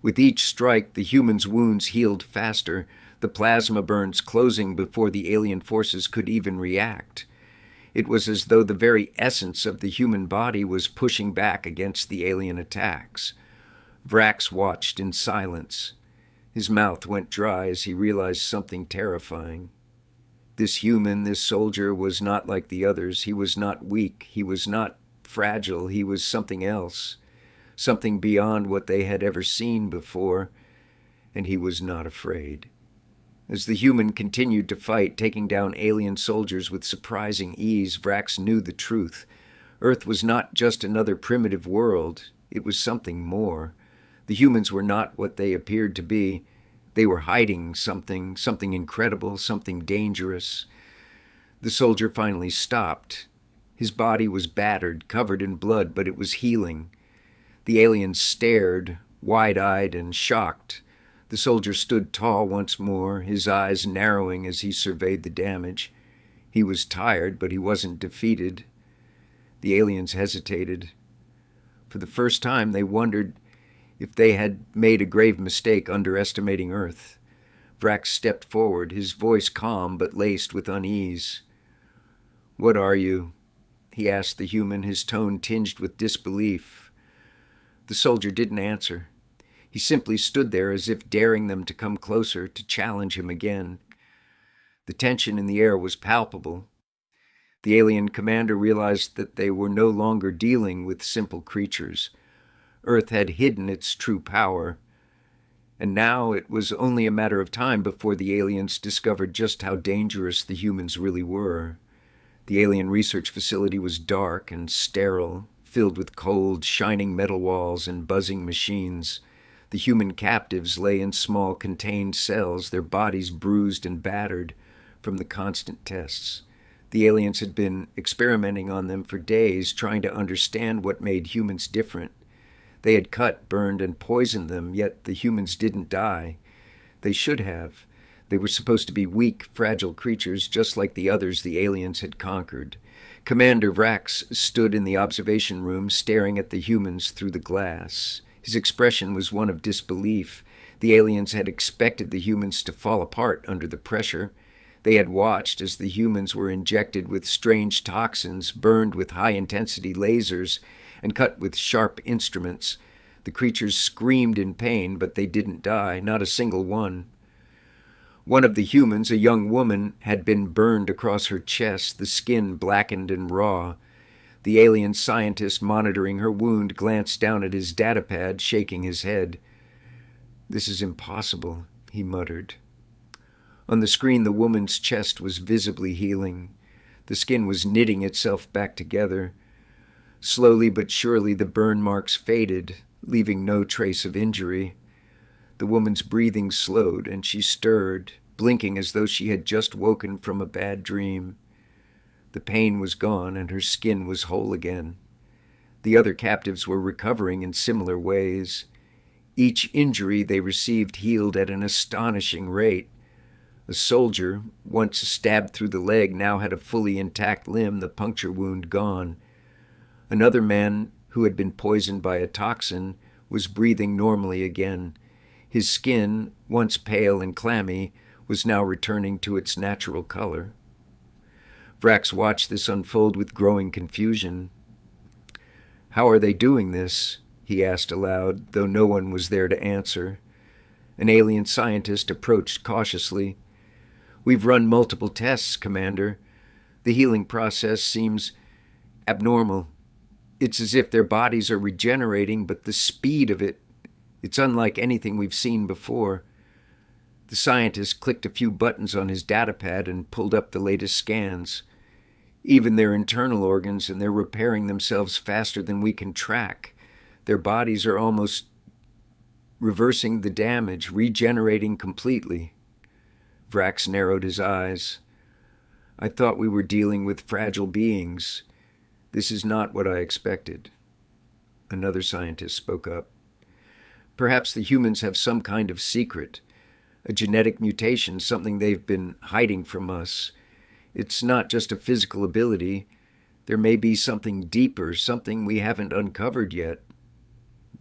With each strike, the human's wounds healed faster, the plasma burns closing before the alien forces could even react. It was as though the very essence of the human body was pushing back against the alien attacks. Vrax watched in silence. His mouth went dry as he realized something terrifying. This human, this soldier, was not like the others. He was not weak. He was not fragile. He was something else, something beyond what they had ever seen before, and he was not afraid. As the human continued to fight, taking down alien soldiers with surprising ease, Vrax knew the truth. Earth was not just another primitive world. It was something more. The humans were not what they appeared to be. They were hiding something incredible, something dangerous. The soldier finally stopped. His body was battered, covered in blood, but it was healing. The alien stared, wide-eyed and shocked. The soldier stood tall once more, his eyes narrowing as he surveyed the damage. He was tired, but he wasn't defeated. The aliens hesitated. For the first time, they wondered if they had made a grave mistake underestimating Earth. Vrax stepped forward, his voice calm but laced with unease. "What are you?" he asked the human, his tone tinged with disbelief. The soldier didn't answer. He simply stood there as if daring them to come closer, to challenge him again. The tension in the air was palpable. The alien commander realized that they were no longer dealing with simple creatures. Earth had hidden its true power, and now it was only a matter of time before the aliens discovered just how dangerous the humans really were. The alien research facility was dark and sterile, filled with cold, shining metal walls and buzzing machines. The human captives lay in small, contained cells, their bodies bruised and battered from the constant tests. The aliens had been experimenting on them for days, trying to understand what made humans different. They had cut, burned, and poisoned them, yet the humans didn't die. They should have. They were supposed to be weak, fragile creatures, just like the others the aliens had conquered. Commander Vrax stood in the observation room, staring at the humans through the glass. His expression was one of disbelief. The aliens had expected the humans to fall apart under the pressure. They had watched as the humans were injected with strange toxins, burned with high-intensity lasers, and cut with sharp instruments. The creatures screamed in pain, but they didn't die, not a single one. One of the humans, a young woman, had been burned across her chest, the skin blackened and raw. The alien scientist monitoring her wound glanced down at his datapad, shaking his head. "This is impossible," he muttered. On the screen, the woman's chest was visibly healing. The skin was knitting itself back together. Slowly but surely, the burn marks faded, leaving no trace of injury. The woman's breathing slowed, and she stirred, blinking as though she had just woken from a bad dream. The pain was gone, and her skin was whole again. The other captives were recovering in similar ways. Each injury they received healed at an astonishing rate. A soldier, once stabbed through the leg, now had a fully intact limb, the puncture wound gone. Another man, who had been poisoned by a toxin, was breathing normally again. His skin, once pale and clammy, was now returning to its natural color. Vrax watched this unfold with growing confusion. "How are they doing this?" he asked aloud, though no one was there to answer. An alien scientist approached cautiously. "We've run multiple tests, Commander. The healing process seems abnormal. It's as if their bodies are regenerating, but the speed of it's unlike anything we've seen before." The scientist clicked a few buttons on his datapad and pulled up the latest scans. "Even their internal organs, and they're repairing themselves faster than we can track. Their bodies are almost reversing the damage, regenerating completely." Vrax narrowed his eyes. "I thought we were dealing with fragile beings. This is not what I expected." Another scientist spoke up. "Perhaps the humans have some kind of secret, a genetic mutation, something they've been hiding from us. It's not just a physical ability. There may be something deeper, something we haven't uncovered yet."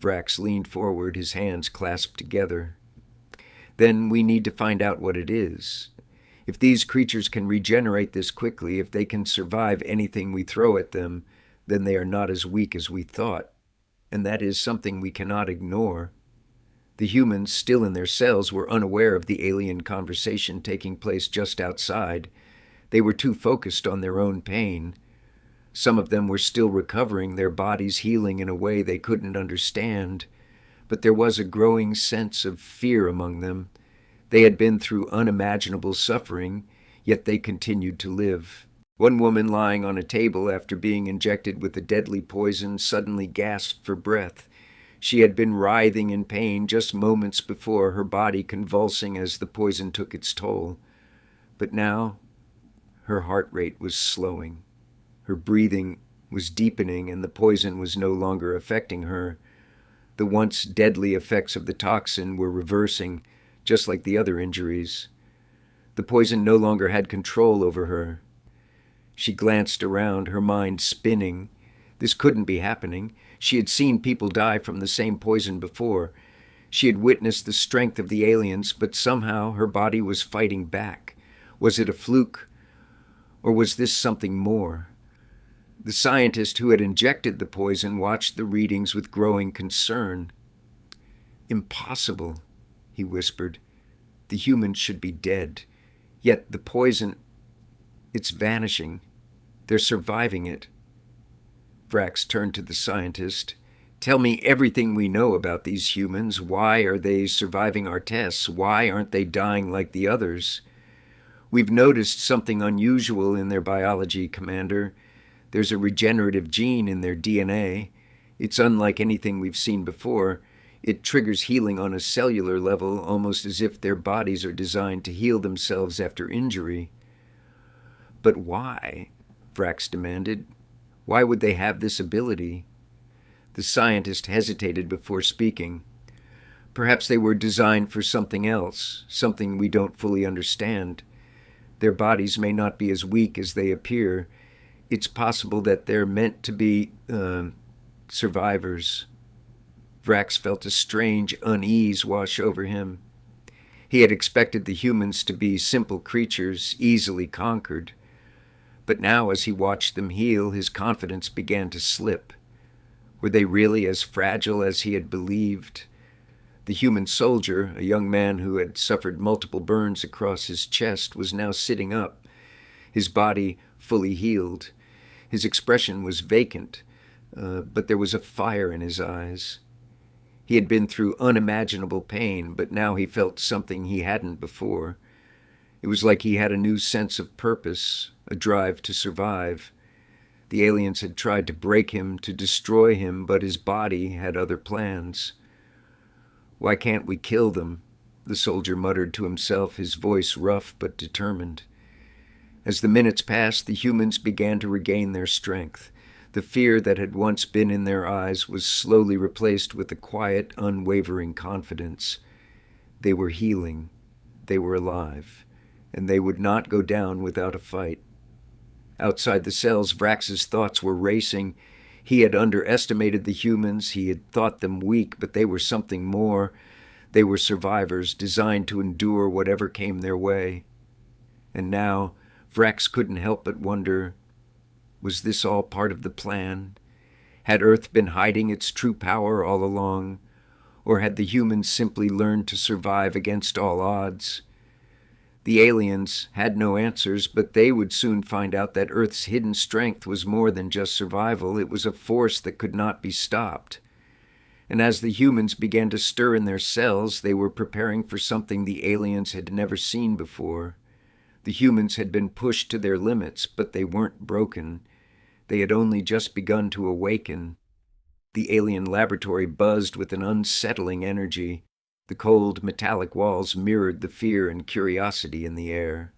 Vrax leaned forward, his hands clasped together. Then we need to find out what it is. If these creatures can regenerate this quickly, if they can survive anything we throw at them, then they are not as weak as we thought. And that is something we cannot ignore. The humans, still in their cells, were unaware of the alien conversation taking place just outside. They were too focused on their own pain. Some of them were still recovering, their bodies healing in a way they couldn't understand. But there was a growing sense of fear among them. They had been through unimaginable suffering, yet they continued to live. One woman lying on a table after being injected with a deadly poison suddenly gasped for breath. She had been writhing in pain just moments before, her body convulsing as the poison took its toll. But now, her heart rate was slowing. Her breathing was deepening, and the poison was no longer affecting her. The once deadly effects of the toxin were reversing, just like the other injuries. The poison no longer had control over her. She glanced around, her mind spinning. This couldn't be happening. She had seen people die from the same poison before. She had witnessed the strength of the aliens, but somehow her body was fighting back. Was it a fluke? Or was this something more? The scientist who had injected the poison watched the readings with growing concern. "Impossible," he whispered. "The humans should be dead. Yet the poison, it's vanishing. They're surviving it." Vrax turned to the scientist. "Tell me everything we know about these humans. Why are they surviving our tests? Why aren't they dying like the others? We've noticed something unusual in their biology, Commander. There's a regenerative gene in their DNA. It's unlike anything we've seen before. It triggers healing on a cellular level, almost as if their bodies are designed to heal themselves after injury." "But why?" Vrax demanded. "Why would they have this ability?" The scientist hesitated before speaking. "Perhaps they were designed for something else, something we don't fully understand. Their bodies may not be as weak as they appear. It's possible that they're meant to be, survivors." Vrax felt a strange unease wash over him. He had expected the humans to be simple creatures, easily conquered. But now, as he watched them heal, his confidence began to slip. Were they really as fragile as he had believed? The human soldier, a young man who had suffered multiple burns across his chest, was now sitting up, his body fully healed. His expression was vacant, but there was a fire in his eyes. He had been through unimaginable pain, but now he felt something he hadn't before. It was like he had a new sense of purpose, a drive to survive. The aliens had tried to break him, to destroy him, but his body had other plans. "Why can't we kill them?" the soldier muttered to himself, his voice rough but determined. As the minutes passed, the humans began to regain their strength. The fear that had once been in their eyes was slowly replaced with a quiet, unwavering confidence. They were healing. They were alive. And they would not go down without a fight. Outside the cells, Vrax's thoughts were racing. He had underestimated the humans. He had thought them weak, but they were something more. They were survivors, designed to endure whatever came their way. And now, Vrax couldn't help but wonder, was this all part of the plan? Had Earth been hiding its true power all along? Or had the humans simply learned to survive against all odds? The aliens had no answers, but they would soon find out that Earth's hidden strength was more than just survival. It was a force that could not be stopped. And as the humans began to stir in their cells, they were preparing for something the aliens had never seen before. The humans had been pushed to their limits, but they weren't broken. They had only just begun to awaken. The alien laboratory buzzed with an unsettling energy. The cold, metallic walls mirrored the fear and curiosity in the air.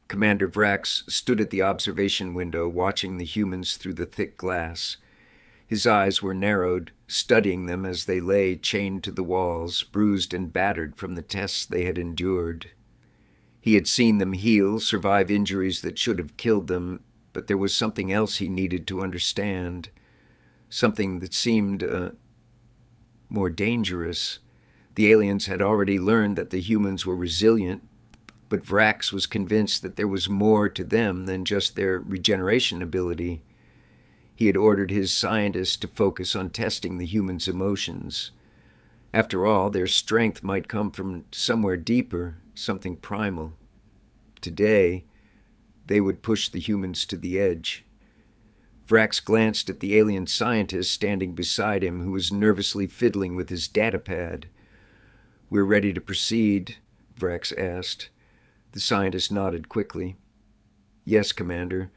Commander Vrax stood at the observation window, watching the humans through the thick glass. His eyes were narrowed, studying them as they lay chained to the walls, bruised and battered from the tests they had endured. He had seen them heal, survive injuries that should have killed them, but there was something else he needed to understand. Something that seemed more dangerous. The aliens had already learned that the humans were resilient, but Vrax was convinced that there was more to them than just their regeneration ability. He had ordered his scientists to focus on testing the humans' emotions. After all, their strength might come from somewhere deeper, something primal. Today, they would push the humans to the edge. Vrax glanced at the alien scientist standing beside him, who was nervously fiddling with his datapad. "We're ready to proceed," Vrax asked. The scientist nodded quickly. "Yes, Commander.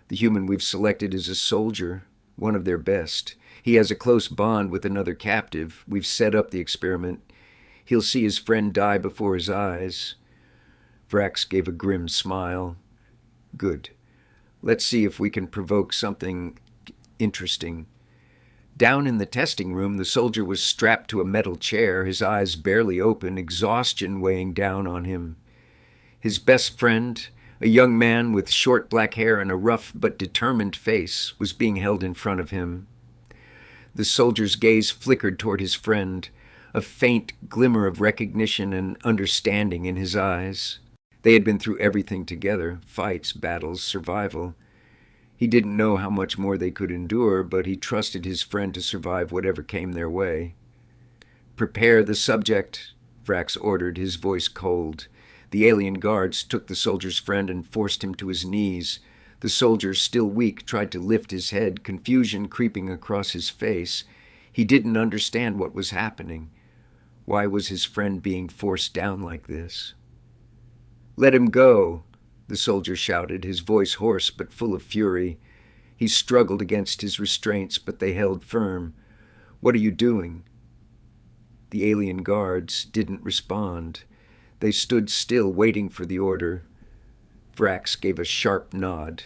The human we've selected is a soldier, one of their best. He has a close bond with another captive. We've set up the experiment. He'll see his friend die before his eyes." Vrax gave a grim smile. "Good. Let's see if we can provoke something interesting." Down in the testing room, the soldier was strapped to a metal chair, his eyes barely open, exhaustion weighing down on him. His best friend, a young man with short black hair and a rough but determined face, was being held in front of him. The soldier's gaze flickered toward his friend, a faint glimmer of recognition and understanding in his eyes. They had been through everything together, fights, battles, survival. He didn't know how much more they could endure, but he trusted his friend to survive whatever came their way. "Prepare the subject," Vrax ordered, his voice cold. The alien guards took the soldier's friend and forced him to his knees. The soldier, still weak, tried to lift his head, confusion creeping across his face. He didn't understand what was happening. Why was his friend being forced down like this? "Let him go," the soldier shouted, his voice hoarse but full of fury. He struggled against his restraints, but they held firm. "What are you doing?" The alien guards didn't respond. They stood still, waiting for the order. Vrax gave a sharp nod.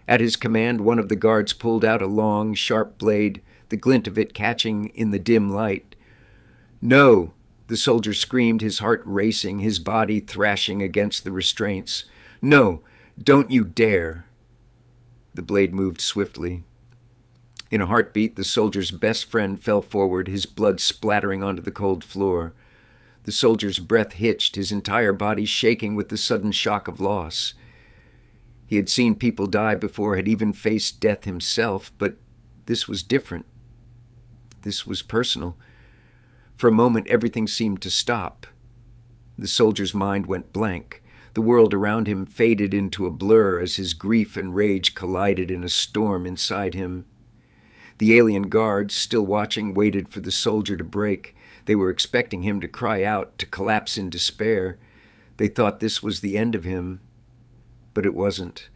At his command, one of the guards pulled out a long, sharp blade, the glint of it catching in the dim light. "No!" the soldier screamed, his heart racing, his body thrashing against the restraints. "No! Don't you dare!" The blade moved swiftly. In a heartbeat, the soldier's best friend fell forward, his blood splattering onto the cold floor. The soldier's breath hitched, his entire body shaking with the sudden shock of loss. He had seen people die before, had even faced death himself, but this was different. This was personal. For a moment, everything seemed to stop. The soldier's mind went blank. The world around him faded into a blur as his grief and rage collided in a storm inside him. The alien guards, still watching, waited for the soldier to break. They were expecting him to cry out, to collapse in despair. They thought this was the end of him, but it wasn't.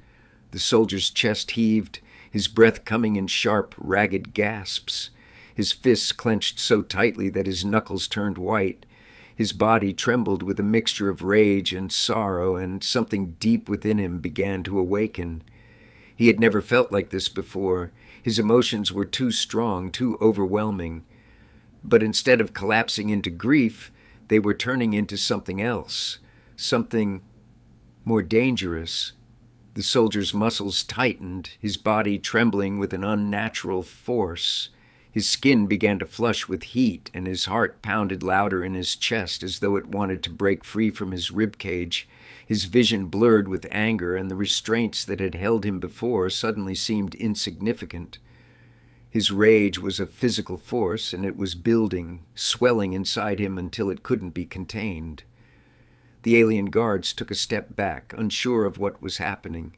The soldier's chest heaved, his breath coming in sharp, ragged gasps. His fists clenched so tightly that his knuckles turned white. His body trembled with a mixture of rage and sorrow, and something deep within him began to awaken. He had never felt like this before. His emotions were too strong, too overwhelming. But instead of collapsing into grief, they were turning into something else, something more dangerous. The soldier's muscles tightened, his body trembling with an unnatural force. His skin began to flush with heat, and his heart pounded louder in his chest as though it wanted to break free from his ribcage. His vision blurred with anger, and the restraints that had held him before suddenly seemed insignificant. His rage was a physical force, and it was building, swelling inside him until it couldn't be contained. The alien guards took a step back, unsure of what was happening.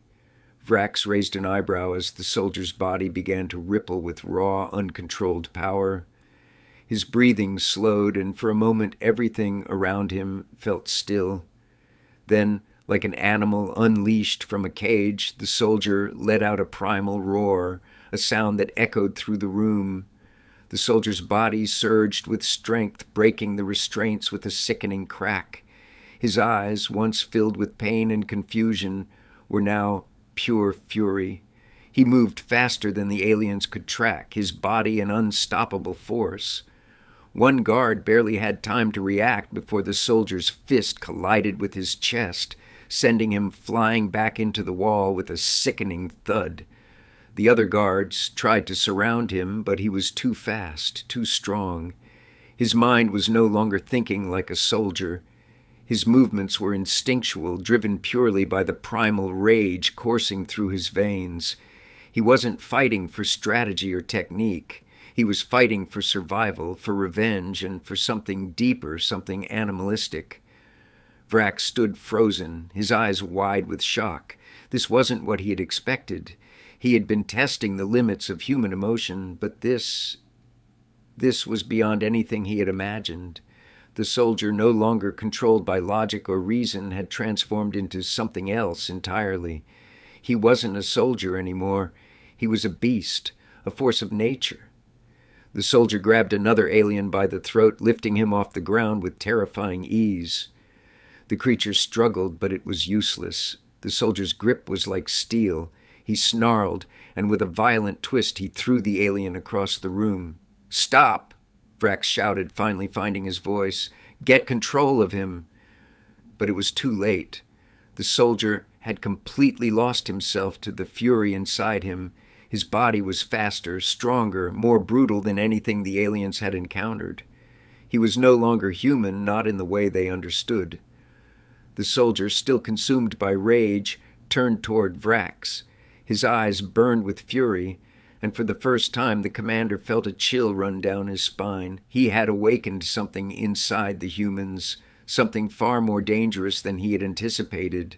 Vrax raised an eyebrow as the soldier's body began to ripple with raw, uncontrolled power. His breathing slowed, and for a moment everything around him felt still. Then, like an animal unleashed from a cage, the soldier let out a primal roar, a sound that echoed through the room. The soldier's body surged with strength, breaking the restraints with a sickening crack. His eyes, once filled with pain and confusion, were now pure fury. He moved faster than the aliens could track, his body an unstoppable force. One guard barely had time to react before the soldier's fist collided with his chest, sending him flying back into the wall with a sickening thud. The other guards tried to surround him, but he was too fast, too strong. His mind was no longer thinking like a soldier. His movements were instinctual, driven purely by the primal rage coursing through his veins. He wasn't fighting for strategy or technique. He was fighting for survival, for revenge, and for something deeper, something animalistic. Vrax stood frozen, his eyes wide with shock. This wasn't what he had expected. He had been testing the limits of human emotion, but this was beyond anything he had imagined. The soldier, no longer controlled by logic or reason, had transformed into something else entirely. He wasn't a soldier anymore. He was a beast, a force of nature. The soldier grabbed another alien by the throat, lifting him off the ground with terrifying ease. The creature struggled, but it was useless. The soldier's grip was like steel. He snarled, and with a violent twist he threw the alien across the room. "Stop!" Vrax shouted, finally finding his voice. "Get control of him!" But it was too late. The soldier had completely lost himself to the fury inside him. His body was faster, stronger, more brutal than anything the aliens had encountered. He was no longer human, not in the way they understood. The soldier, still consumed by rage, turned toward Vrax. His eyes burned with fury, and for the first time the commander felt a chill run down his spine. He had awakened something inside the humans, something far more dangerous than he had anticipated.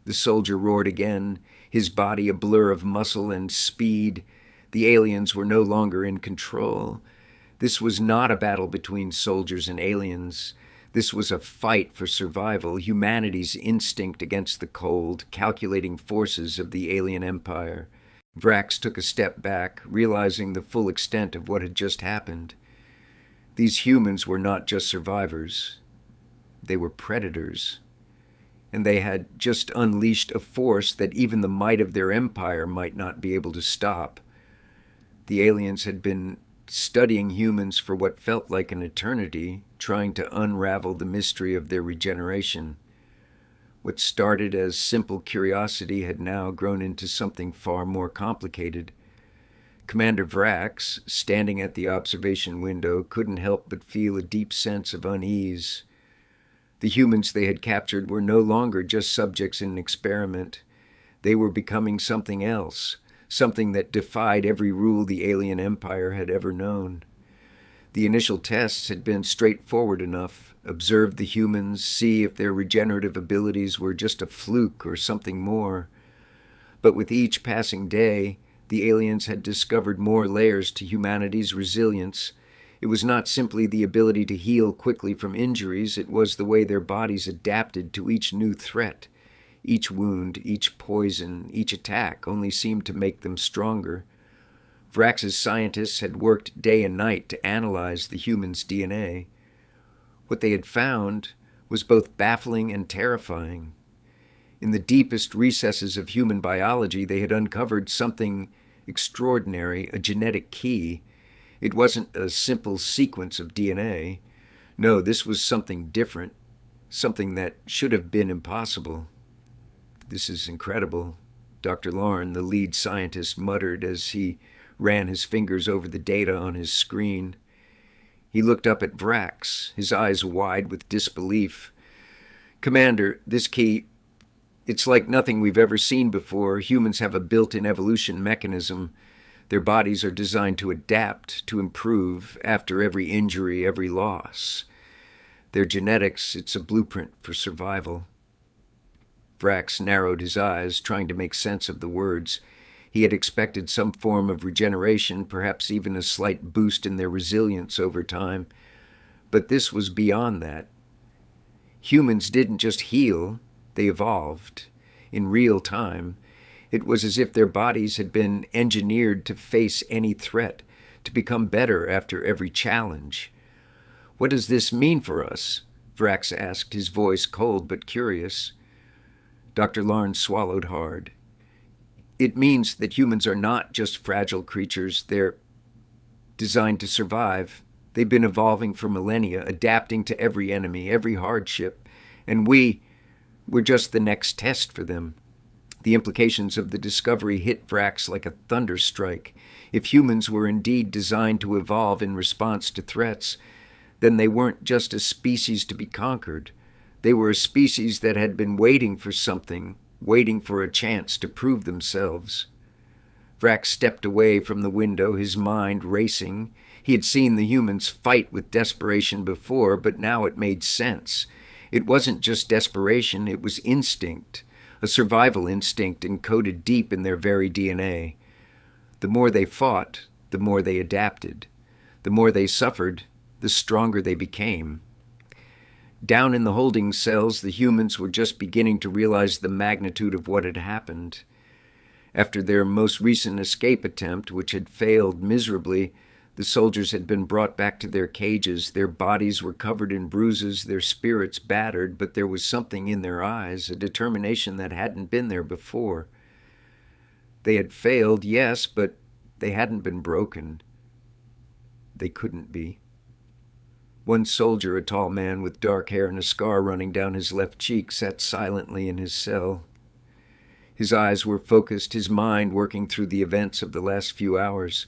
The soldier roared again, his body a blur of muscle and speed. The aliens were no longer in control. This was not a battle between soldiers and aliens. This was a fight for survival, humanity's instinct against the cold, calculating forces of the alien empire. Vrax took a step back, realizing the full extent of what had just happened. These humans were not just survivors. They were predators. And they had just unleashed a force that even the might of their empire might not be able to stop. The aliens had been studying humans for what felt like an eternity, trying to unravel the mystery of their regeneration. What started as simple curiosity had now grown into something far more complicated. Commander Vrax, standing at the observation window, couldn't help but feel a deep sense of unease. The humans they had captured were no longer just subjects in an experiment. They were becoming something else, something that defied every rule the alien empire had ever known. The initial tests had been straightforward enough. Observe the humans, see if their regenerative abilities were just a fluke or something more. But with each passing day, the aliens had discovered more layers to humanity's resilience. It was not simply the ability to heal quickly from injuries, it was the way their bodies adapted to each new threat. Each wound, each poison, each attack only seemed to make them stronger. Vrax's scientists had worked day and night to analyze the human's DNA. What they had found was both baffling and terrifying. In the deepest recesses of human biology, they had uncovered something extraordinary, a genetic key. It wasn't a simple sequence of DNA. No, this was something different, something that should have been impossible. "This is incredible," Dr. Larn, the lead scientist, muttered as he ran his fingers over the data on his screen. He looked up at Vrax, his eyes wide with disbelief. "Commander, this key, it's like nothing we've ever seen before. Humans have a built-in evolution mechanism. Their bodies are designed to adapt, to improve, after every injury, every loss. Their genetics, it's a blueprint for survival." Vrax narrowed his eyes, trying to make sense of the words. He had expected some form of regeneration, perhaps even a slight boost in their resilience over time. But this was beyond that. Humans didn't just heal, they evolved. In real time, it was as if their bodies had been engineered to face any threat, to become better after every challenge. "What does this mean for us?" Vrax asked, his voice cold but curious. Dr. Larn swallowed hard. "It means that humans are not just fragile creatures. They're designed to survive. They've been evolving for millennia, adapting to every enemy, every hardship. And we're just the next test for them. The implications of the discovery hit Vrax like a thunderstrike. If humans were indeed designed to evolve in response to threats, then they weren't just a species to be conquered. They were a species that had been waiting for something, waiting for a chance to prove themselves. Vrax stepped away from the window, his mind racing. He had seen the humans fight with desperation before, but now it made sense. It wasn't just desperation, it was instinct, a survival instinct encoded deep in their very DNA. The more they fought, the more they adapted. The more they suffered, the stronger they became. Down in the holding cells, the humans were just beginning to realize the magnitude of what had happened. After their most recent escape attempt, which had failed miserably, the soldiers had been brought back to their cages. Their bodies were covered in bruises, their spirits battered, but there was something in their eyes, a determination that hadn't been there before. They had failed, yes, but they hadn't been broken. They couldn't be. One soldier, a tall man with dark hair and a scar running down his left cheek, sat silently in his cell. His eyes were focused, his mind working through the events of the last few hours.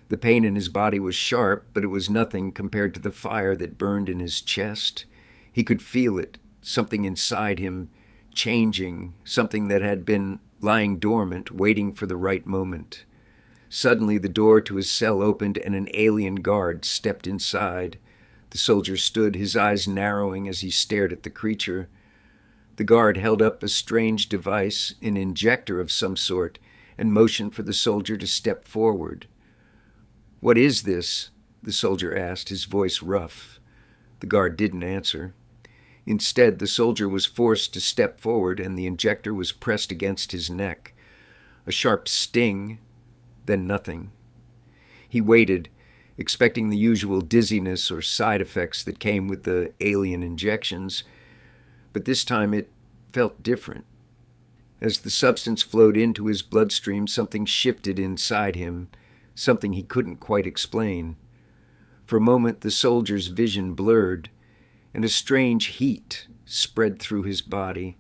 The pain in his body was sharp, but it was nothing compared to the fire that burned in his chest. He could feel it, something inside him changing, something that had been lying dormant, waiting for the right moment. Suddenly the door to his cell opened and an alien guard stepped inside. The soldier stood, his eyes narrowing as he stared at the creature. The guard held up a strange device, an injector of some sort, and motioned for the soldier to step forward. "What is this?" the soldier asked, his voice rough. The guard didn't answer. Instead, the soldier was forced to step forward, and the injector was pressed against his neck. A sharp sting, then nothing. He waited, expecting the usual dizziness or side effects that came with the alien injections, but this time it felt different. As the substance flowed into his bloodstream, something shifted inside him, something he couldn't quite explain. For a moment, the soldier's vision blurred, and a strange heat spread through his body.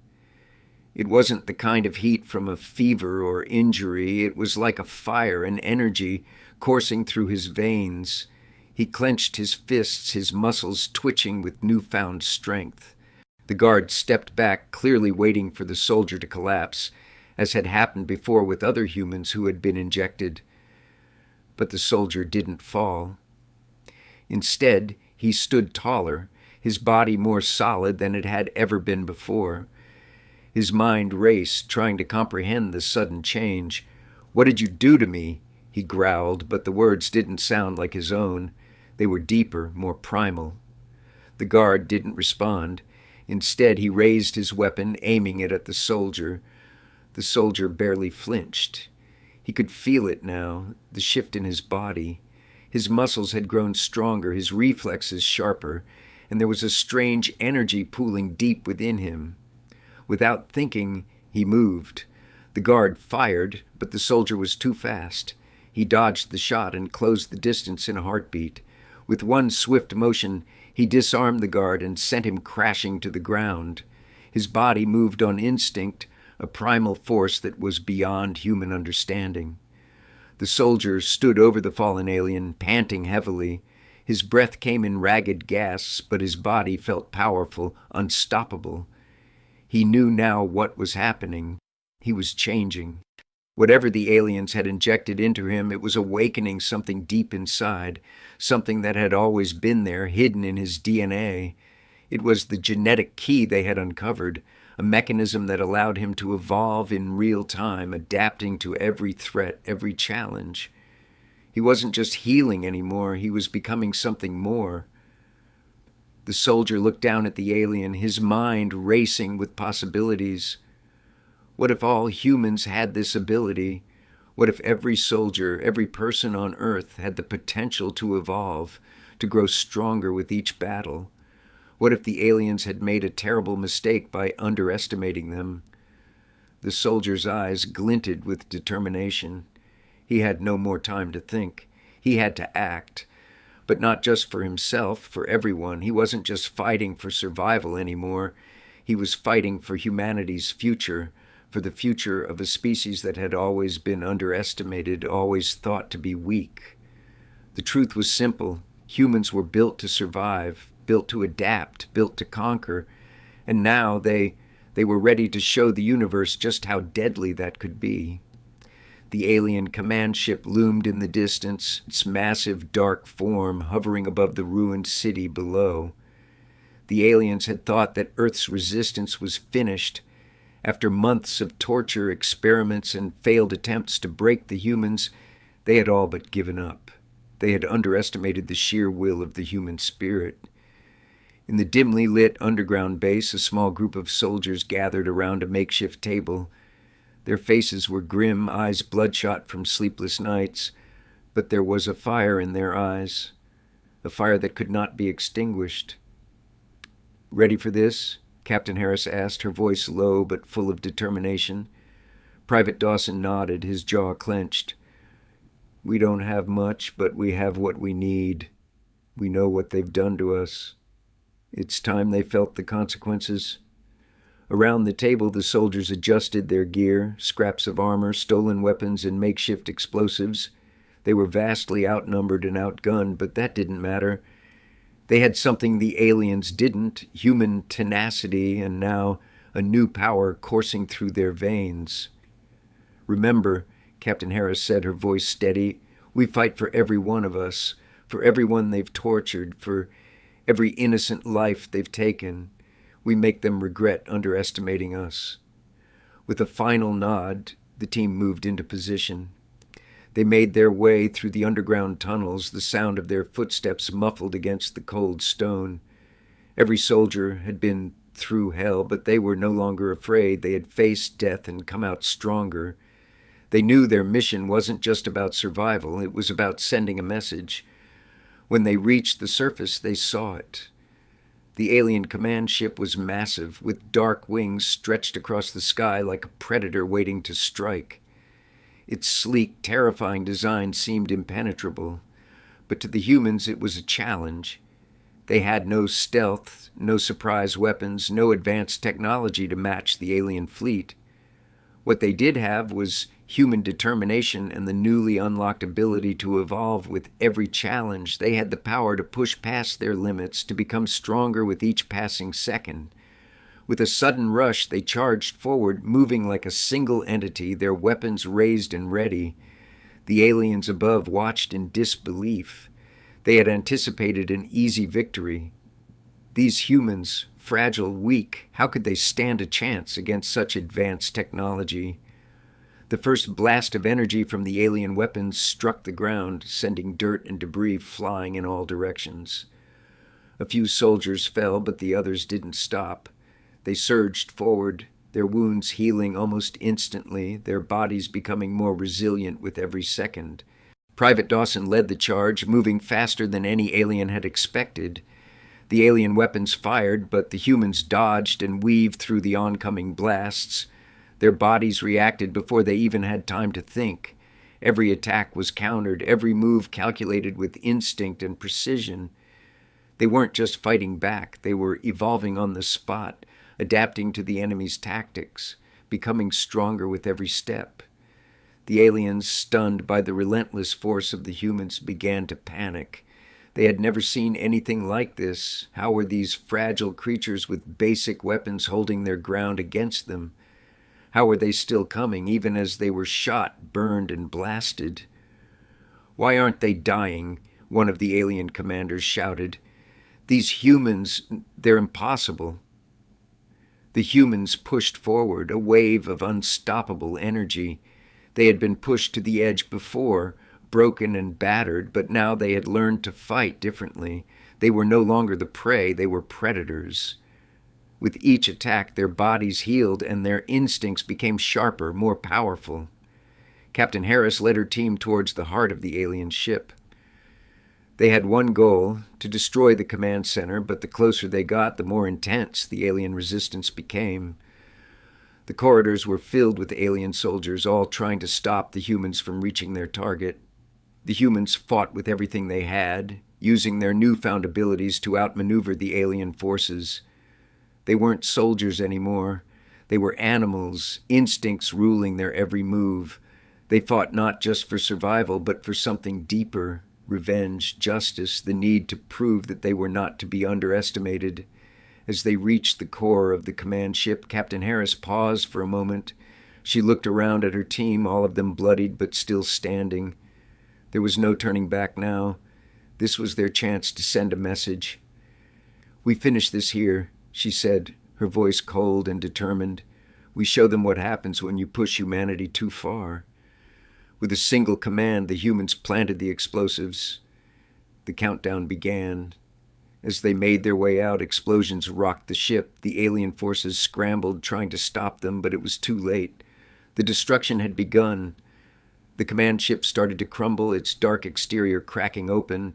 It wasn't the kind of heat from a fever or injury. It was like a fire, an energy coursing through his veins. He clenched his fists, his muscles twitching with newfound strength. The guard stepped back, clearly waiting for the soldier to collapse, as had happened before with other humans who had been injected. But the soldier didn't fall. Instead, he stood taller, his body more solid than it had ever been before. His mind raced, trying to comprehend the sudden change. "What did you do to me?" he growled, but the words didn't sound like his own. They were deeper, more primal. The guard didn't respond. Instead, he raised his weapon, aiming it at the soldier. The soldier barely flinched. He could feel it now, the shift in his body. His muscles had grown stronger, his reflexes sharper, and there was a strange energy pooling deep within him. Without thinking, he moved. The guard fired, but the soldier was too fast. He dodged the shot and closed the distance in a heartbeat. With one swift motion, he disarmed the guard and sent him crashing to the ground. His body moved on instinct, a primal force that was beyond human understanding. The soldier stood over the fallen alien, panting heavily. His breath came in ragged gasps, but his body felt powerful, unstoppable. He knew now what was happening. He was changing. Whatever the aliens had injected into him, it was awakening something deep inside, something that had always been there, hidden in his DNA. It was the genetic key they had uncovered, a mechanism that allowed him to evolve in real time, adapting to every threat, every challenge. He wasn't just healing anymore, he was becoming something more. The soldier looked down at the alien, his mind racing with possibilities. What if all humans had this ability? What if every soldier, every person on Earth had the potential to evolve, to grow stronger with each battle? What if the aliens had made a terrible mistake by underestimating them? The soldier's eyes glinted with determination. He had no more time to think. He had to act. But not just for himself, for everyone. He wasn't just fighting for survival anymore. He was fighting for humanity's future, for the future of a species that had always been underestimated, always thought to be weak. The truth was simple. Humans were built to survive, built to adapt, built to conquer, and now they were ready to show the universe just how deadly that could be. The alien command ship loomed in the distance, its massive dark form hovering above the ruined city below. The aliens had thought that Earth's resistance was finished. After months of torture, experiments, and failed attempts to break the humans, they had all but given up. They had underestimated the sheer will of the human spirit. In the dimly lit underground base, a small group of soldiers gathered around a makeshift table. Their faces were grim, eyes bloodshot from sleepless nights, but there was a fire in their eyes, a fire that could not be extinguished. "Ready for this?" Captain Harris asked, her voice low but full of determination. Private Dawson nodded, his jaw clenched. "We don't have much, but we have what we need. We know what they've done to us. It's time they felt the consequences." Around the table, the soldiers adjusted their gear, scraps of armor, stolen weapons, and makeshift explosives. They were vastly outnumbered and outgunned, but that didn't matter. They had something the aliens didn't, human tenacity, and now a new power coursing through their veins. "Remember," Captain Harris said, her voice steady, "we fight for every one of us, for everyone they've tortured, for every innocent life they've taken. We make them regret underestimating us." With a final nod, the team moved into position. They made their way through the underground tunnels, the sound of their footsteps muffled against the cold stone. Every soldier had been through hell, but they were no longer afraid. They had faced death and come out stronger. They knew their mission wasn't just about survival, it was about sending a message. When they reached the surface, they saw it. The alien command ship was massive, with dark wings stretched across the sky like a predator waiting to strike. Its sleek, terrifying design seemed impenetrable, but to the humans it was a challenge. They had no stealth, no surprise weapons, no advanced technology to match the alien fleet. What they did have was human determination and the newly unlocked ability to evolve with every challenge. They had the power to push past their limits, to become stronger with each passing second. With a sudden rush, they charged forward, moving like a single entity, their weapons raised and ready. The aliens above watched in disbelief. They had anticipated an easy victory. These humans, fragile, weak, how could they stand a chance against such advanced technology? The first blast of energy from the alien weapons struck the ground, sending dirt and debris flying in all directions. A few soldiers fell, but the others didn't stop. They surged forward, their wounds healing almost instantly, their bodies becoming more resilient with every second. Private Dawson led the charge, moving faster than any alien had expected. The alien weapons fired, but the humans dodged and weaved through the oncoming blasts. Their bodies reacted before they even had time to think. Every attack was countered, every move calculated with instinct and precision. They weren't just fighting back, they were evolving on the spot, adapting to the enemy's tactics, becoming stronger with every step. The aliens, stunned by the relentless force of the humans, began to panic. They had never seen anything like this. How were these fragile creatures with basic weapons holding their ground against them? How were they still coming, even as they were shot, burned, and blasted? "Why aren't they dying?" one of the alien commanders shouted. "These humans, they're impossible." The humans pushed forward, a wave of unstoppable energy. They had been pushed to the edge before, broken and battered, but now they had learned to fight differently. They were no longer the prey, they were predators. With each attack, their bodies healed and their instincts became sharper, more powerful. Captain Harris led her team towards the heart of the alien ship. They had one goal, to destroy the command center, but the closer they got, the more intense the alien resistance became. The corridors were filled with alien soldiers, all trying to stop the humans from reaching their target. The humans fought with everything they had, using their newfound abilities to outmaneuver the alien forces. They weren't soldiers anymore. They were animals, instincts ruling their every move. They fought not just for survival, but for something deeper: revenge, justice, the need to prove that they were not to be underestimated. As they reached the core of the command ship, Captain Harris paused for a moment. She looked around at her team, all of them bloodied but still standing. There was no turning back now. This was their chance to send a message. "We finish this here," she said, her voice cold and determined. "We show them what happens when you push humanity too far." With a single command, the humans planted the explosives. The countdown began. As they made their way out, explosions rocked the ship. The alien forces scrambled, trying to stop them, but it was too late. The destruction had begun. The command ship started to crumble, its dark exterior cracking open.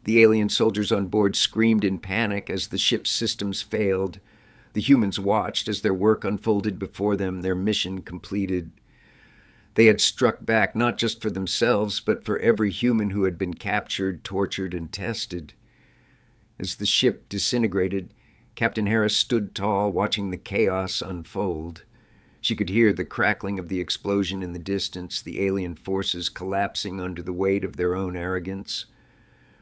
The alien soldiers on board screamed in panic as the ship's systems failed. The humans watched as their work unfolded before them, their mission completed. They had struck back not just for themselves, but for every human who had been captured, tortured, and tested. As the ship disintegrated, Captain Harris stood tall, watching the chaos unfold. She could hear the crackling of the explosion in the distance, the alien forces collapsing under the weight of their own arrogance.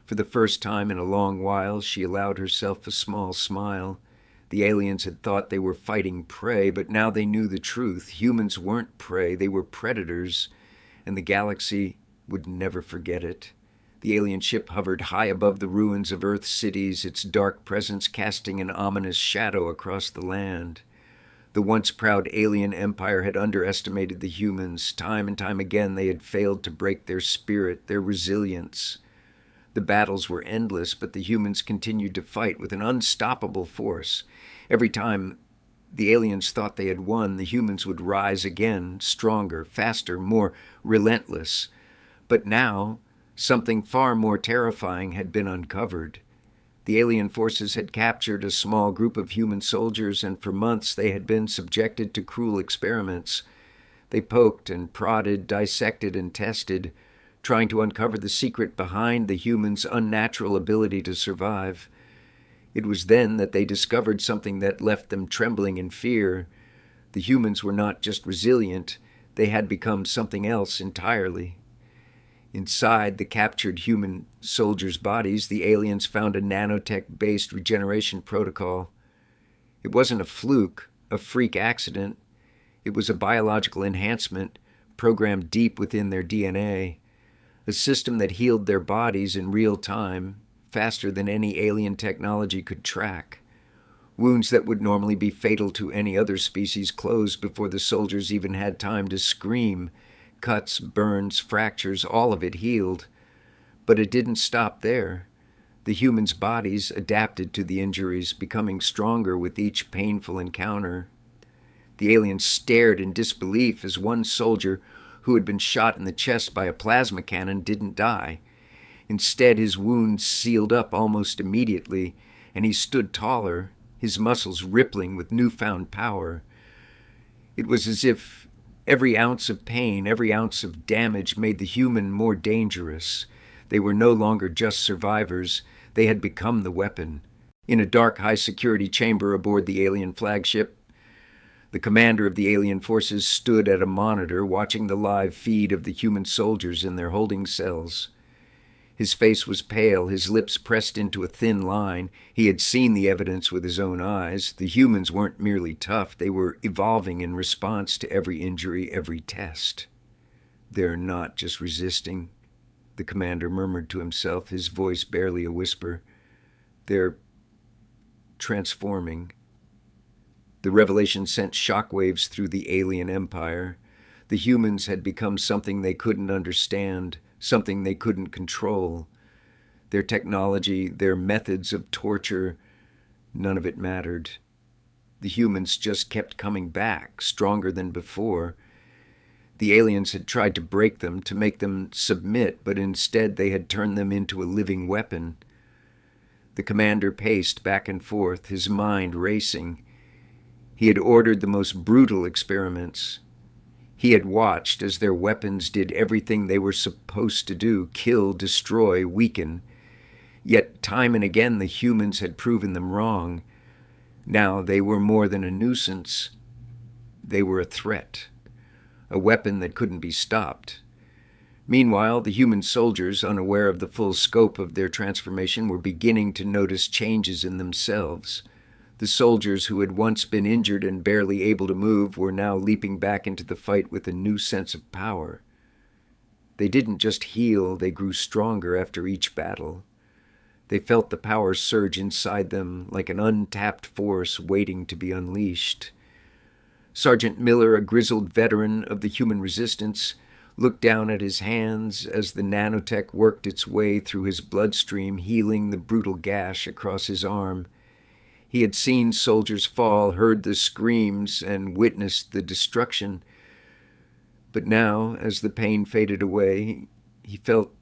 For the first time in a long while, she allowed herself a small smile. The aliens had thought they were fighting prey, but now they knew the truth. Humans weren't prey, they were predators, and the galaxy would never forget it. The alien ship hovered high above the ruins of Earth's cities, its dark presence casting an ominous shadow across the land. The once proud alien empire had underestimated the humans. Time and time again they had failed to break their spirit, their resilience. The battles were endless, but the humans continued to fight with an unstoppable force. Every time the aliens thought they had won, the humans would rise again, stronger, faster, more relentless. But now, something far more terrifying had been uncovered. The alien forces had captured a small group of human soldiers, and for months they had been subjected to cruel experiments. They poked and prodded, dissected and tested, trying to uncover the secret behind the humans' unnatural ability to survive. It was then that they discovered something that left them trembling in fear. The humans were not just resilient, they had become something else entirely. Inside the captured human soldiers' bodies, the aliens found a nanotech-based regeneration protocol. It wasn't a fluke, a freak accident. It was a biological enhancement programmed deep within their DNA, a system that healed their bodies in real time, faster than any alien technology could track. Wounds that would normally be fatal to any other species closed before the soldiers even had time to scream. Cuts, burns, fractures, all of it healed. But it didn't stop there. The humans' bodies adapted to the injuries, becoming stronger with each painful encounter. The aliens stared in disbelief as one soldier who had been shot in the chest by a plasma cannon didn't die. Instead, his wounds sealed up almost immediately, and he stood taller, his muscles rippling with newfound power. It was as if every ounce of pain, every ounce of damage made the human more dangerous. They were no longer just survivors. They had become the weapon. In a dark, high-security chamber aboard the alien flagship, the commander of the alien forces stood at a monitor watching the live feed of the human soldiers in their holding cells. His face was pale, his lips pressed into a thin line. He had seen the evidence with his own eyes. The humans weren't merely tough, they were evolving in response to every injury, every test. "They're not just resisting," the commander murmured to himself, his voice barely a whisper. "They're transforming." The revelation sent shockwaves through the alien empire. The humans had become something they couldn't understand, something they couldn't control. Their technology, their methods of torture, none of it mattered. The humans just kept coming back, stronger than before. The aliens had tried to break them, to make them submit, but instead they had turned them into a living weapon. The commander paced back and forth, his mind racing. He had ordered the most brutal experiments. He had watched as their weapons did everything they were supposed to do: kill, destroy, weaken. Yet time and again the humans had proven them wrong. Now they were more than a nuisance. They were a threat, a weapon that couldn't be stopped. Meanwhile, the human soldiers, unaware of the full scope of their transformation, were beginning to notice changes in themselves. The soldiers who had once been injured and barely able to move were now leaping back into the fight with a new sense of power. They didn't just heal, they grew stronger after each battle. They felt the power surge inside them like an untapped force waiting to be unleashed. Sergeant Miller, a grizzled veteran of the human resistance, looked down at his hands as the nanotech worked its way through his bloodstream, healing the brutal gash across his arm. He had seen soldiers fall, heard the screams, and witnessed the destruction. But now, as the pain faded away, he felt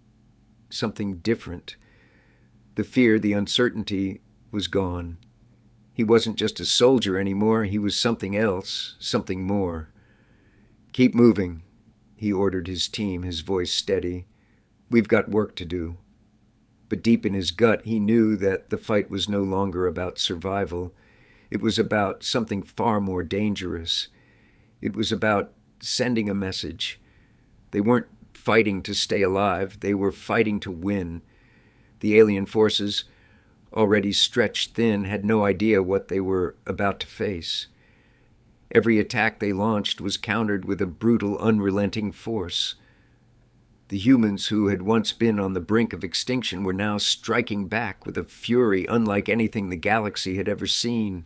something different. The fear, the uncertainty was gone. He wasn't just a soldier anymore, he was something else, something more. "Keep moving," he ordered his team, his voice steady. "We've got work to do." But deep in his gut, he knew that the fight was no longer about survival. It was about something far more dangerous. It was about sending a message. They weren't fighting to stay alive, they were fighting to win. The alien forces, already stretched thin, had no idea what they were about to face. Every attack they launched was countered with a brutal, unrelenting force. The humans who had once been on the brink of extinction were now striking back with a fury unlike anything the galaxy had ever seen.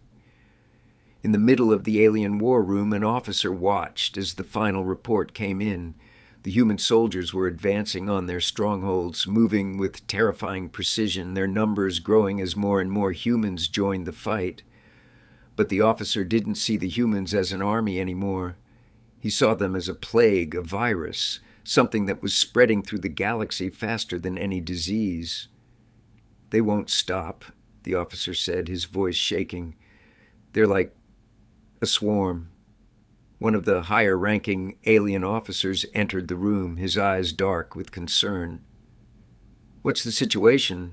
In the middle of the alien war room, an officer watched as the final report came in. The human soldiers were advancing on their strongholds, moving with terrifying precision, their numbers growing as more and more humans joined the fight. But the officer didn't see the humans as an army anymore. He saw them as a plague, a virus, something that was spreading through the galaxy faster than any disease. "They won't stop," the officer said, his voice shaking. "They're like a swarm." One of the higher-ranking alien officers entered the room, his eyes dark with concern. "What's the situation?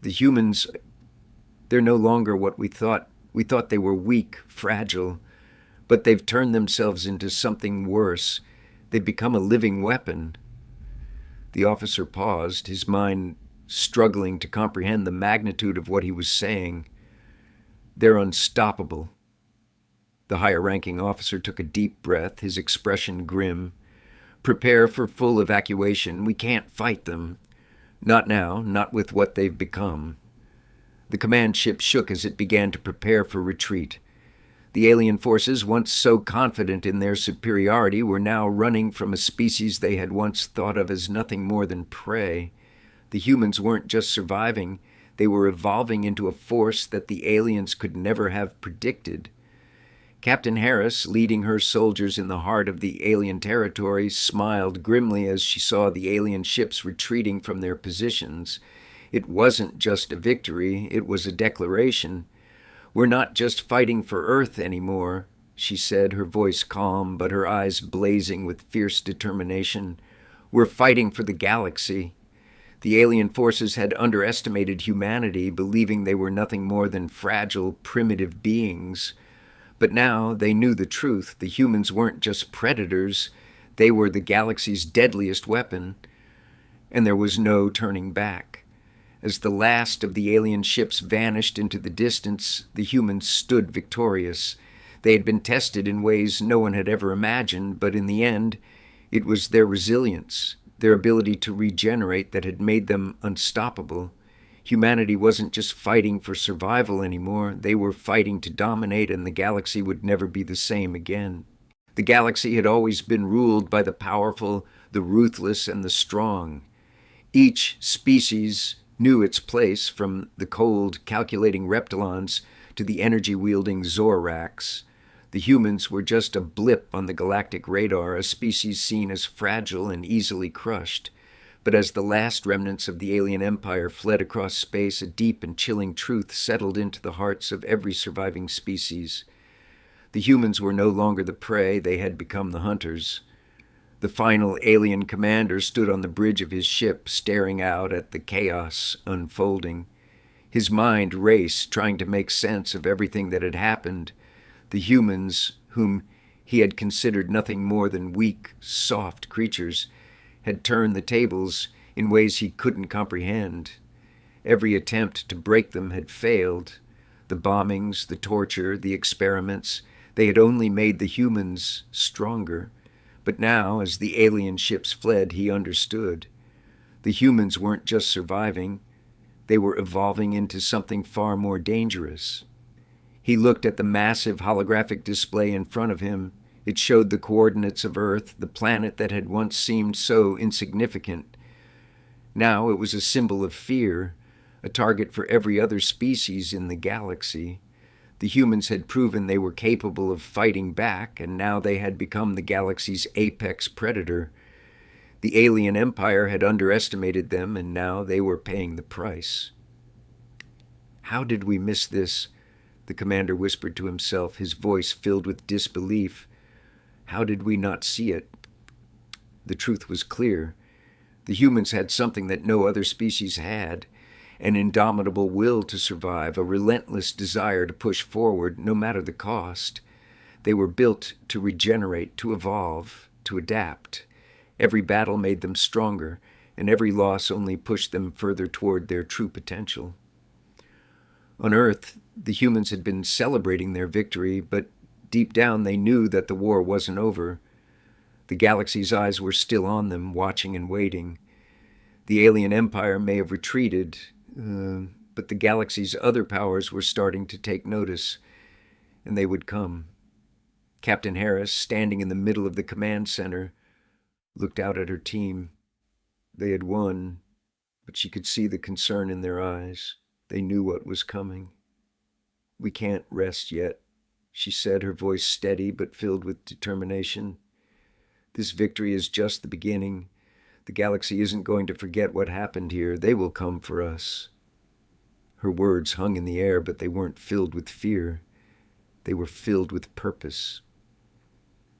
The humans, they're no longer what we thought. We thought they were weak, fragile, but they've turned themselves into something worse. They've become a living weapon." The officer paused, his mind struggling to comprehend the magnitude of what he was saying. "They're unstoppable." The higher-ranking officer took a deep breath, his expression grim. "Prepare for full evacuation. We can't fight them. Not now, not with what they've become." The command ship shook as it began to prepare for retreat. The alien forces, once so confident in their superiority, were now running from a species they had once thought of as nothing more than prey. The humans weren't just surviving, they were evolving into a force that the aliens could never have predicted. Captain Harris, leading her soldiers in the heart of the alien territory, smiled grimly as she saw the alien ships retreating from their positions. It wasn't just a victory, it was a declaration. "We're not just fighting for Earth anymore," she said, her voice calm, but her eyes blazing with fierce determination. "We're fighting for the galaxy." The alien forces had underestimated humanity, believing they were nothing more than fragile, primitive beings. But now they knew the truth. The humans weren't just predators. They were the galaxy's deadliest weapon. And there was no turning back. As the last of the alien ships vanished into the distance, the humans stood victorious. They had been tested in ways no one had ever imagined, but in the end, it was their resilience, their ability to regenerate that had made them unstoppable. Humanity wasn't just fighting for survival anymore. They were fighting to dominate, and the galaxy would never be the same again. The galaxy had always been ruled by the powerful, the ruthless, and the strong. Each species knew its place, from the cold, calculating reptilons to the energy-wielding Zoraks. The humans were just a blip on the galactic radar, a species seen as fragile and easily crushed. But as the last remnants of the alien empire fled across space, a deep and chilling truth settled into the hearts of every surviving species. The humans were no longer the prey, they had become the hunters. The final alien commander stood on the bridge of his ship, staring out at the chaos unfolding. His mind raced, trying to make sense of everything that had happened. The humans, whom he had considered nothing more than weak, soft creatures, had turned the tables in ways he couldn't comprehend. Every attempt to break them had failed. The bombings, the torture, the experiments, they had only made the humans stronger. But now, as the alien ships fled, he understood. The humans weren't just surviving. They were evolving into something far more dangerous. He looked at the massive holographic display in front of him. It showed the coordinates of Earth, the planet that had once seemed so insignificant. Now it was a symbol of fear, a target for every other species in the galaxy. The humans had proven they were capable of fighting back, and now they had become the galaxy's apex predator. The alien empire had underestimated them, and now they were paying the price. "How did we miss this?" the commander whispered to himself, his voice filled with disbelief. "How did we not see it?" The truth was clear. The humans had something that no other species had, an indomitable will to survive, a relentless desire to push forward, no matter the cost. They were built to regenerate, to evolve, to adapt. Every battle made them stronger, and every loss only pushed them further toward their true potential. On Earth, the humans had been celebrating their victory, but deep down they knew that the war wasn't over. The galaxy's eyes were still on them, watching and waiting. The alien empire may have retreated, but the galaxy's other powers were starting to take notice, and they would come. Captain Harris, standing in the middle of the command center, looked out at her team. They had won, but she could see the concern in their eyes. They knew what was coming. "We can't rest yet," she said, her voice steady but filled with determination. "This victory is just the beginning. The galaxy isn't going to forget what happened here. They will come for us." Her words hung in the air, but they weren't filled with fear. They were filled with purpose.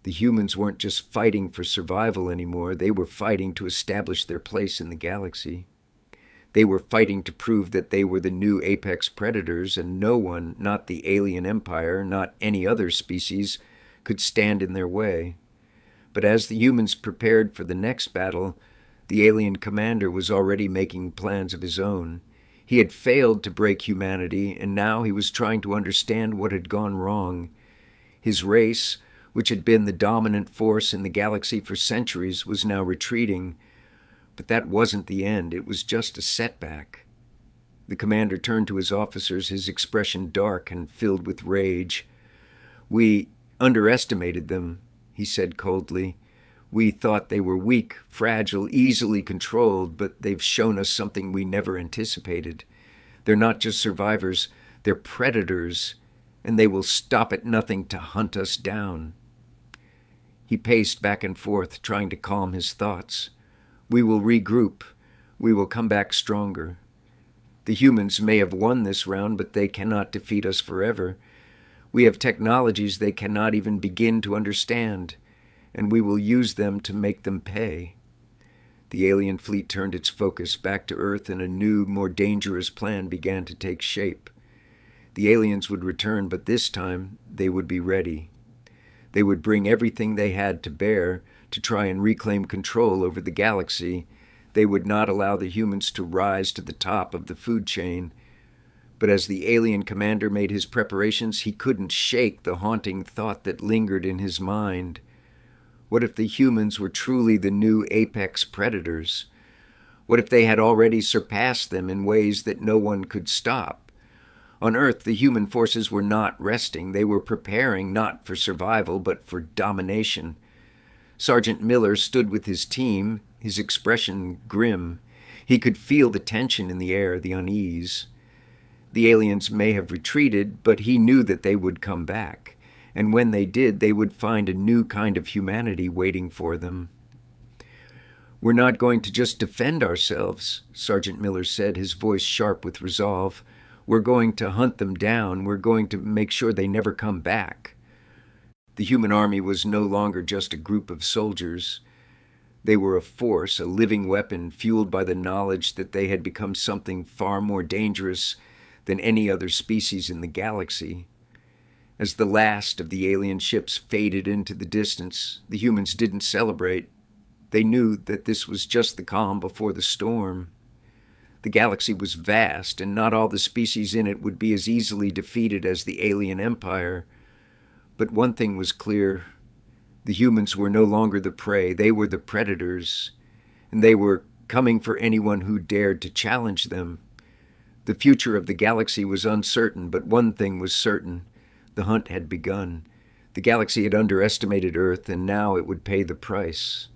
The humans weren't just fighting for survival anymore. They were fighting to establish their place in the galaxy. They were fighting to prove that they were the new apex predators, and no one, not the alien empire, not any other species, could stand in their way. But as the humans prepared for the next battle, the alien commander was already making plans of his own. He had failed to break humanity, and now he was trying to understand what had gone wrong. His race, which had been the dominant force in the galaxy for centuries, was now retreating. But that wasn't the end. It was just a setback. The commander turned to his officers, his expression dark and filled with rage. "We underestimated them," he said coldly. "We thought they were weak, fragile, easily controlled, but they've shown us something we never anticipated. They're not just survivors, they're predators, and they will stop at nothing to hunt us down." He paced back and forth, trying to calm his thoughts. "We will regroup. We will come back stronger. The humans may have won this round, but they cannot defeat us forever. We have technologies they cannot even begin to understand, and we will use them to make them pay." The alien fleet turned its focus back to Earth, and a new, more dangerous plan began to take shape. The aliens would return, but this time they would be ready. They would bring everything they had to bear to try and reclaim control over the galaxy. They would not allow the humans to rise to the top of the food chain. But as the alien commander made his preparations, he couldn't shake the haunting thought that lingered in his mind. What if the humans were truly the new apex predators? What if they had already surpassed them in ways that no one could stop? On Earth, the human forces were not resting. They were preparing not for survival, but for domination. Sergeant Miller stood with his team, his expression grim. He could feel the tension in the air, the unease. The aliens may have retreated, but he knew that they would come back. And when they did, they would find a new kind of humanity waiting for them. "We're not going to just defend ourselves," Sergeant Miller said, his voice sharp with resolve. "We're going to hunt them down. We're going to make sure they never come back." The human army was no longer just a group of soldiers. They were a force, a living weapon, fueled by the knowledge that they had become something far more dangerous than any other species in the galaxy. As the last of the alien ships faded into the distance, the humans didn't celebrate. They knew that this was just the calm before the storm. The galaxy was vast, and not all the species in it would be as easily defeated as the alien empire. But one thing was clear. The humans were no longer the prey. They were the predators, and they were coming for anyone who dared to challenge them. The future of the galaxy was uncertain, but one thing was certain. The hunt had begun. The galaxy had underestimated Earth, and now it would pay the price.